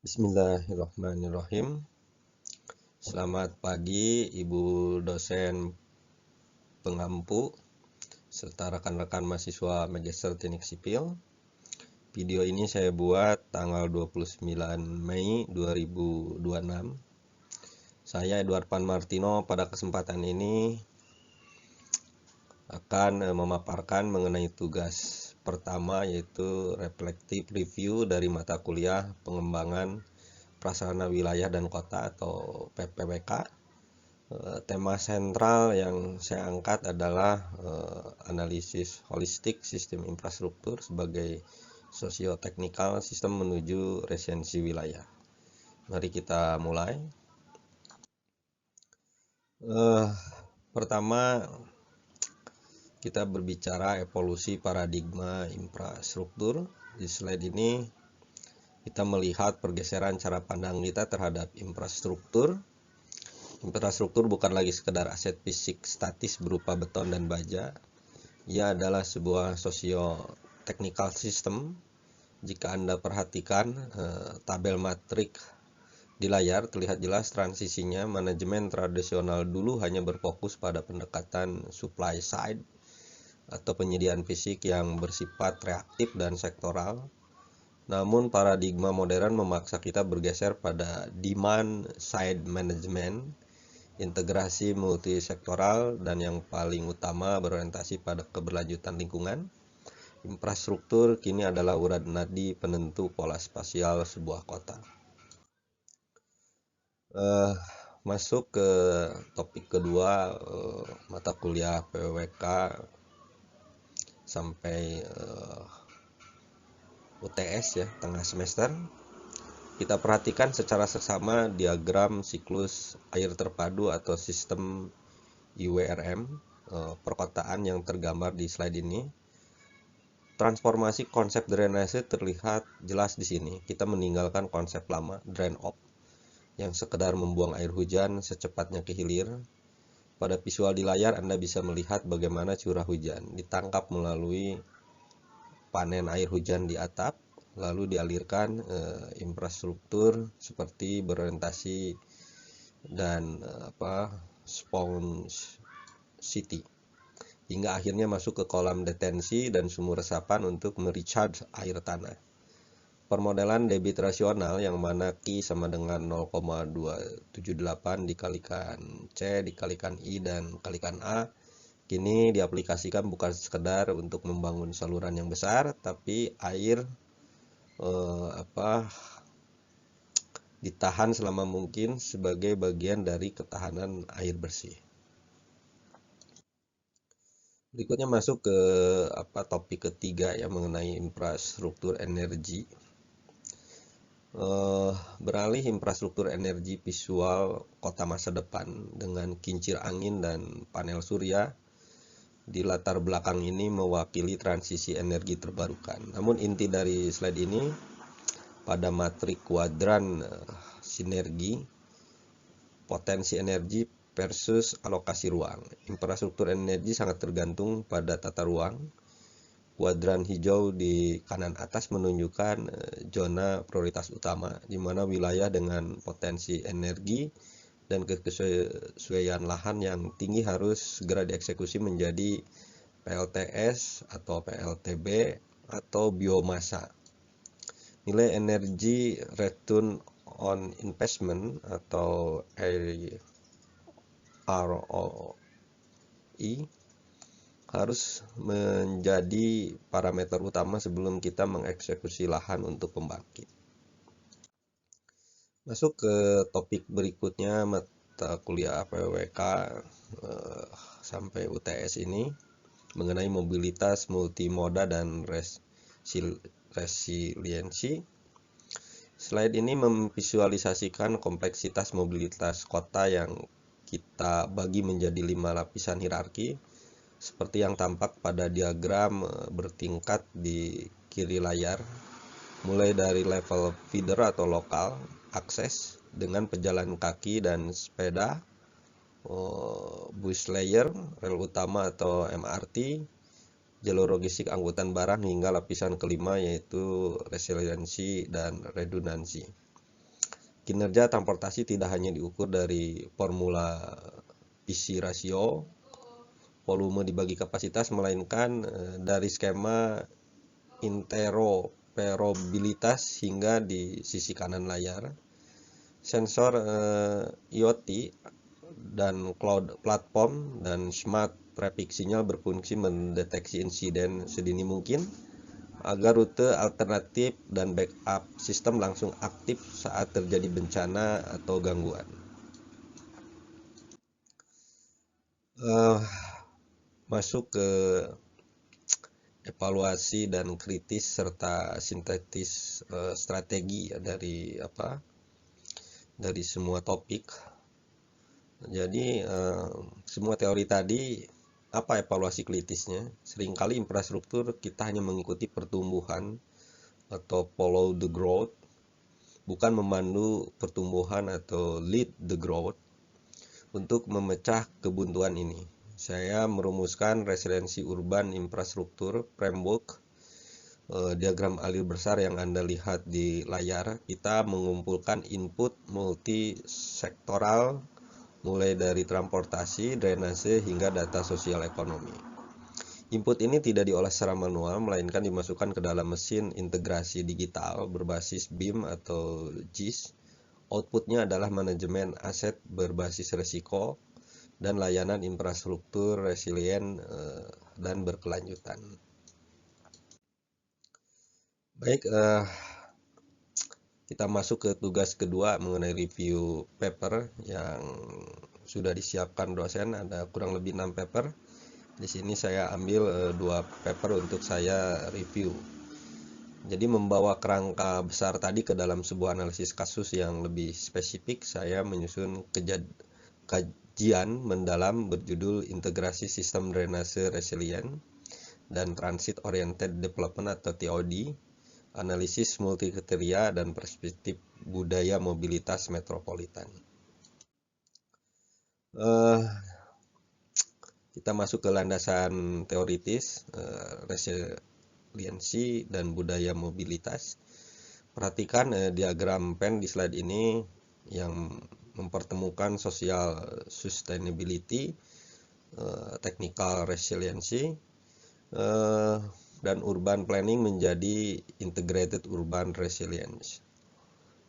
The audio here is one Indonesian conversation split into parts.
Bismillahirrahmanirrahim. Selamat pagi Ibu dosen pengampu serta rekan-rekan mahasiswa Magister Teknik Sipil. Video ini saya buat tanggal 29 Mei 2026. Saya Edward Pan Martino pada kesempatan ini akan memaparkan mengenai tugas pertama, yaitu reflective review dari mata kuliah pengembangan prasarana wilayah dan kota atau PPWK. Tema sentral yang saya angkat adalah analisis holistik sistem infrastruktur sebagai sosioteknikal sistem menuju resiliensi wilayah. Mari kita mulai. Pertama, kita berbicara evolusi paradigma infrastruktur. Di slide ini kita melihat pergeseran cara pandang kita terhadap infrastruktur. Infrastruktur bukan lagi sekedar aset fisik statis berupa beton dan baja. Ia adalah sebuah socio-technical system. Jika Anda perhatikan tabel matrik di layar, terlihat jelas transisinya. Manajemen tradisional dulu hanya berfokus pada pendekatan supply side atau penyediaan fisik yang bersifat reaktif dan sektoral. Namun paradigma modern memaksa kita bergeser pada demand side management, integrasi multisektoral, dan yang paling utama berorientasi pada keberlanjutan lingkungan. Infrastruktur kini adalah urat nadi penentu pola spasial sebuah kota. Masuk ke topik kedua, mata kuliah PWK sampai UTS ya, tengah semester. Kita perhatikan secara seksama diagram siklus air terpadu atau sistem IWRM perkotaan yang tergambar di slide ini. Transformasi konsep drainase terlihat jelas di sini. Kita meninggalkan konsep lama drain off yang sekedar membuang air hujan secepatnya ke hilir. Pada visual di layar Anda bisa melihat bagaimana curah hujan ditangkap melalui panen air hujan di atap, lalu dialirkan infrastruktur seperti berorientasi dan sponge city, hingga akhirnya masuk ke kolam detensi dan sumur resapan untuk merecharge air tanah. Permodelan debit rasional yang mana Q sama dengan 0,278 dikalikan C dikalikan I dan kalikan A kini diaplikasikan bukan sekedar untuk membangun saluran yang besar, tapi air ditahan selama mungkin sebagai bagian dari ketahanan air bersih. Berikutnya masuk ke topik ketiga yang mengenai infrastruktur energi. Beralih infrastruktur energi visual kota masa depan dengan kincir angin dan panel surya di latar belakang ini mewakili transisi energi terbarukan. Namun inti dari slide ini pada matrik kuadran sinergi potensi energi versus alokasi ruang. Infrastruktur energi sangat tergantung pada tata ruang. Kuadran hijau di kanan atas menunjukkan zona prioritas utama, di mana wilayah dengan potensi energi dan kesesuaian lahan yang tinggi harus segera dieksekusi menjadi PLTS atau PLTB atau biomasa. Nilai energi return on investment atau ROI harus menjadi parameter utama sebelum kita mengeksekusi lahan untuk pembangkit. Masuk ke topik berikutnya, mata kuliah PWK sampai UTS ini mengenai mobilitas multimoda dan resiliensi. Slide ini memvisualisasikan kompleksitas mobilitas kota yang kita bagi menjadi 5 lapisan hierarki, seperti yang tampak pada diagram bertingkat di kiri layar, mulai dari level feeder atau lokal akses dengan pejalan kaki dan sepeda, bus layer, rel utama atau MRT, jalur logistik angkutan barang, hingga lapisan kelima yaitu resiliensi dan redundansi. Kinerja transportasi tidak hanya diukur dari formula isi rasio, volume dibagi kapasitas, melainkan dari skema interoperabilitas hingga di sisi kanan layar. Sensor IoT dan cloud platform dan smart traffic signal berfungsi mendeteksi insiden sedini mungkin agar rute alternatif dan backup sistem langsung aktif saat terjadi bencana atau gangguan. Masuk ke evaluasi dan kritis serta sintetis strategi ya, dari semua topik. Jadi semua teori tadi, apa evaluasi kritisnya? Seringkali infrastruktur kita hanya mengikuti pertumbuhan atau follow the growth, bukan memandu pertumbuhan atau lead the growth. Untuk memecah kebuntuan ini, saya merumuskan resiliensi urban infrastruktur framework. Diagram alir besar yang Anda lihat di layar, kita mengumpulkan input multisektoral mulai dari transportasi, drainase, hingga data sosial ekonomi. Input ini tidak diolah secara manual, melainkan dimasukkan ke dalam mesin integrasi digital berbasis BIM atau GIS. Outputnya adalah manajemen aset berbasis risiko dan layanan infrastruktur resilient dan berkelanjutan. Baik, kita masuk ke tugas kedua mengenai review paper yang sudah disiapkan dosen. Ada kurang lebih 6 paper. Di sini saya ambil 2 paper untuk saya review. Jadi membawa kerangka besar tadi ke dalam sebuah analisis kasus yang lebih spesifik, saya menyusun kajian mendalam berjudul Integrasi Sistem Drainase Resilient dan Transit Oriented Development atau TOD, Analisis Multikriteria dan Perspektif Budaya Mobilitas Metropolitan. Kita masuk ke landasan teoritis, resiliensi dan budaya mobilitas. Perhatikan diagram pen di slide ini yang mempertemukan social sustainability, technical resiliency, dan urban planning menjadi integrated urban resilience.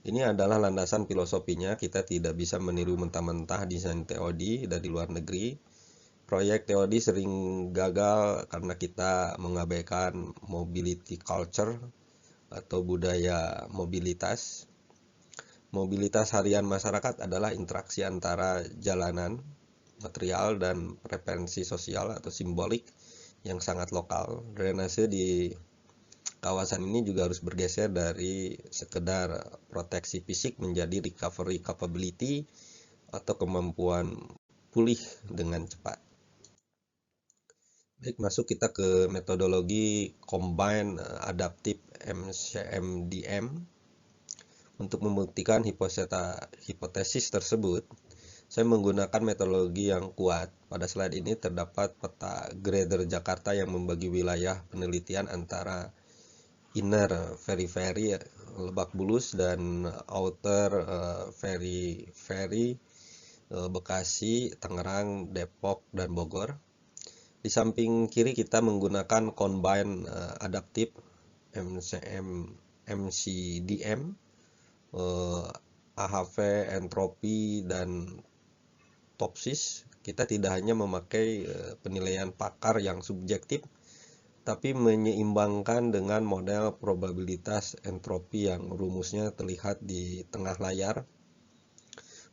Ini adalah landasan filosofinya. Kita tidak bisa meniru mentah-mentah desain TOD dari luar negeri. Proyek TOD sering gagal karena kita mengabaikan mobility culture atau budaya mobilitas. Mobilitas harian masyarakat adalah interaksi antara jalanan, material, dan preferensi sosial atau simbolik yang sangat lokal. Drainase di kawasan ini juga harus bergeser dari sekedar proteksi fisik menjadi recovery capability atau kemampuan pulih dengan cepat. Baik, masuk kita ke metodologi Combined Adaptive MCMDM. Untuk membuktikan hipotesis tersebut, saya menggunakan metodologi yang kuat. Pada slide ini terdapat peta grader Jakarta yang membagi wilayah penelitian antara inner periphery Lebak Bulus dan outer periphery Bekasi, Tangerang, Depok, dan Bogor. Di samping kiri kita menggunakan Combined Adaptive MCDM, AHV, entropi, dan topsis. Kita tidak hanya memakai penilaian pakar yang subjektif, tapi menyeimbangkan dengan model probabilitas entropi yang rumusnya terlihat di tengah layar.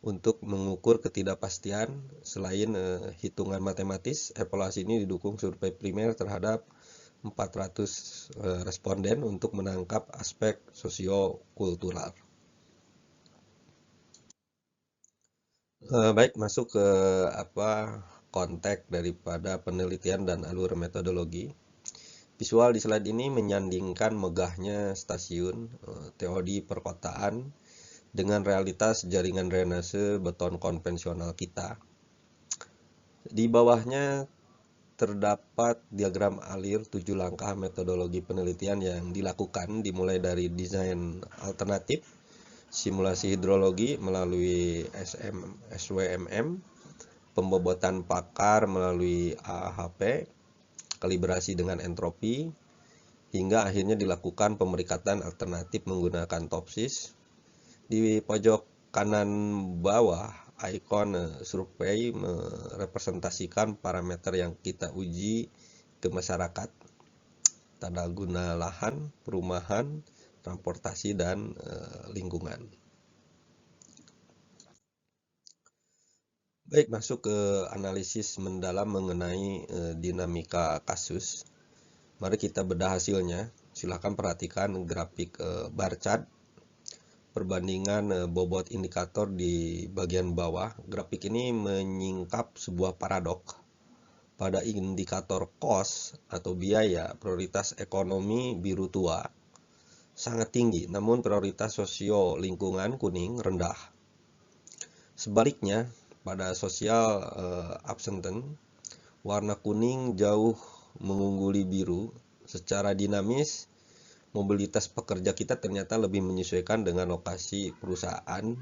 Untuk mengukur ketidakpastian, selain hitungan matematis, evaluasi ini didukung survei primer terhadap 400 responden untuk menangkap aspek sosiokultural. Baik, masuk ke konteks daripada penelitian dan alur metodologi. Visual di slide ini menyandingkan megahnya stasiun TOD perkotaan dengan realitas jaringan drainase beton konvensional kita. Di bawahnya terdapat diagram alir 7 langkah metodologi penelitian yang dilakukan, dimulai dari desain alternatif, simulasi hidrologi melalui SWMM, pembobotan pakar melalui AHP, kalibrasi dengan entropi, hingga akhirnya dilakukan pemerikatan alternatif menggunakan TOPSIS. Di pojok kanan bawah, ikon survei merepresentasikan parameter yang kita uji ke masyarakat: tata guna lahan, perumahan, transportasi, dan lingkungan. Baik, masuk ke analisis mendalam mengenai dinamika kasus. Mari kita bedah hasilnya. Silakan perhatikan grafik bar chart perbandingan bobot indikator di bagian bawah. Grafik ini menyingkap sebuah paradok. Pada indikator cost atau biaya, prioritas ekonomi biru tua sangat tinggi, namun prioritas sosio lingkungan kuning rendah. Sebaliknya, pada sosial absenten, warna kuning jauh mengungguli biru. Secara dinamis, mobilitas pekerja kita ternyata lebih menyesuaikan dengan lokasi perusahaan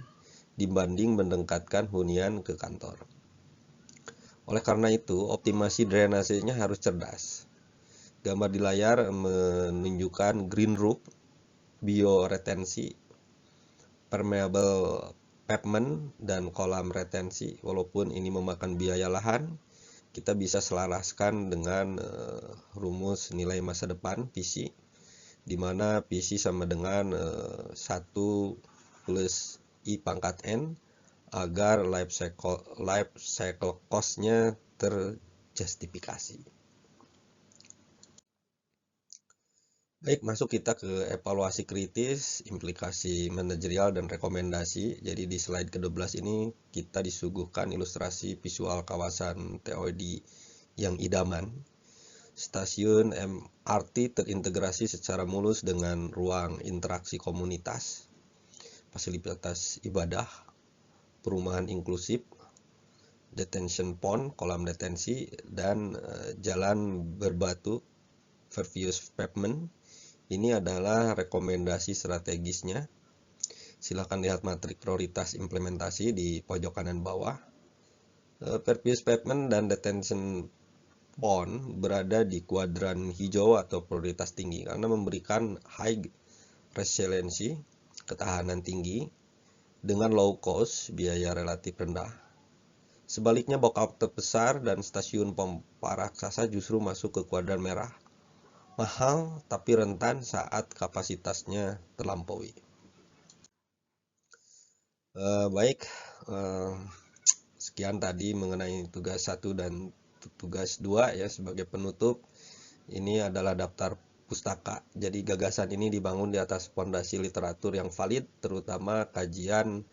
dibanding mendekatkan hunian ke kantor. Oleh karena itu, optimasi drainasenya harus cerdas. Gambar di layar menunjukkan green roof, bioretensi, permeable pavement, dan kolam retensi. Walaupun ini memakan biaya lahan, kita bisa selaraskan dengan rumus nilai masa depan PISI, di mana PISI sama dengan 1 plus I pangkat N, agar life cycle cost-nya terjustifikasi. Baik, masuk kita ke evaluasi kritis, implikasi manajerial, dan rekomendasi. Jadi di slide ke-12 ini kita disuguhkan ilustrasi visual kawasan TOD yang idaman. Stasiun MRT terintegrasi secara mulus dengan ruang interaksi komunitas, fasilitas ibadah, perumahan inklusif, detention pond, kolam detensi, dan jalan berbatu, pervious pavement. Ini adalah rekomendasi strategisnya. Silakan lihat matrik prioritas implementasi di pojok kanan bawah. Pervious pavement dan detention pond berada di kuadran hijau atau prioritas tinggi karena memberikan high resiliency, ketahanan tinggi, dengan low cost, biaya relatif rendah. Sebaliknya, blok terbesar dan stasiun pompa raksasa justru masuk ke kuadran merah, mahal tapi rentan saat kapasitasnya terlampaui. Baik, sekian tadi mengenai tugas 1 dan tugas 2 ya. Sebagai penutup, ini adalah daftar pustaka. Jadi gagasan ini dibangun di atas fondasi literatur yang valid, terutama kajian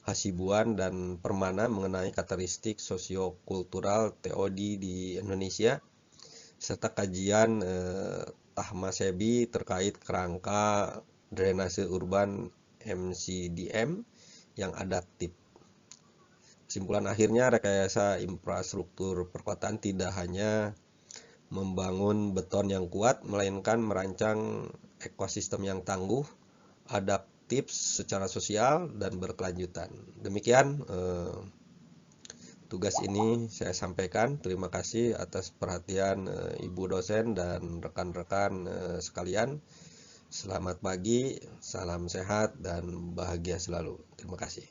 Hasibuan dan Permana mengenai karakteristik sosiokultural TOD di Indonesia, serta kajian Tahmasebi terkait kerangka drainase urban MCDM yang adaptif. Kesimpulan akhirnya, rekayasa infrastruktur perkotaan tidak hanya membangun beton yang kuat, melainkan merancang ekosistem yang tangguh, adaptif secara sosial, dan berkelanjutan. Demikian tugas ini saya sampaikan. Terima kasih atas perhatian Ibu dosen dan rekan-rekan sekalian. Selamat pagi, salam sehat, dan bahagia selalu. Terima kasih.